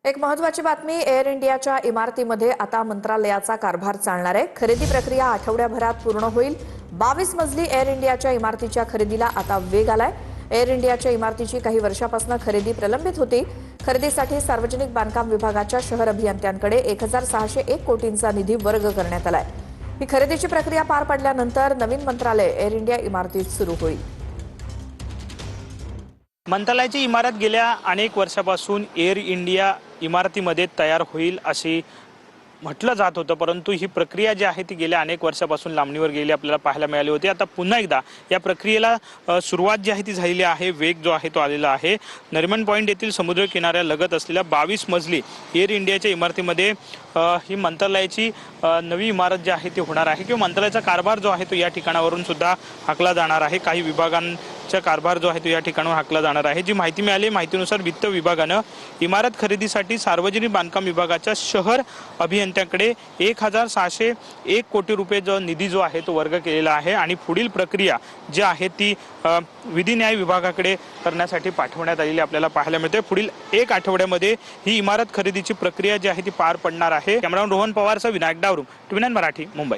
एक महत्त्वाची बातमी, एअर इंडियाच्या इमारतीमध्ये आता मंत्रालयाचा कारभार चालणार आहे। खरेदी प्रक्रिया आठवड्याभरात पूर्ण होईल। 22 मजली एअर इंडियाच्या इमारतीच्या खरेदीला आता वेग आलाय। एअर इंडियाच्या इमारतीची काही वर्षापासून खरेदी प्रलंबित होती। खरेदीसाठी सार्वजनिक बांधकाम विभागाच्या शहर अभियंत्यांकडे 1601 कोटींचा निधी वर्ग करण्यात आलाय। ही खरेदीची प्रक्रिया पार पडल्यानंतर नवीन मंत्रालय एअर इंडिया इमारतीत सुरू होईल। मंत्रालयाची इमारत गेल्या अनेक वर्षापासून एअर इंडिया इमारतीमध्ये तयार होईल असे म्हटलं जात होतं, परंतु ही प्रक्रिया जी आहे ती गेल्या अनेक वर्षापासून लांबणीवर गेली आपल्याला पाहायला मिळाली होती। आता पुन्हा एकदा या प्रक्रियेला सुरुवात जी आहे ती झालेली आहे, वेग जो आहे तो आलेला आहे। नरिमन पॉइंट येथील समुद्र किनाऱ्यालगत असलेल्या 22 मजली एअर इंडियाच्या इमारतीमध्ये ही मंत्रालयाची नवी इमारत जी आहे ती होणार आहे किंवा मंत्रालयाचा कारभार जो आहे तो या ठिकाणावरून सुद्धा हाकला जाणार आहे। काही विभागांचा कारभार जो आहे तो या ठिकाणावर हाकला जाणार आहे। जी माहिती मिळाली, माहितीनुसार वित्त विभागानं इमारत खरेदीसाठी सार्वजनिक बांधकाम विभागाच्या शहर अभियंत्यांकडे 1601 कोटी रुपये जो निधी जो आहे तो वर्ग केलेला आहे आणि पुढील प्रक्रिया जी आहे ती विधी न्याय विभागाकडे करण्यासाठी पाठवण्यात आलेली आपल्याला पाहायला मिळते। पुढील 1 आठवड्यामध्ये ही इमारत खरेदीची प्रक्रिया जी आहे ती पार पडणार आहे। कॅमेरामन रोहन पवारसह विनायक डावरू, TVN मराठी, मुंबई।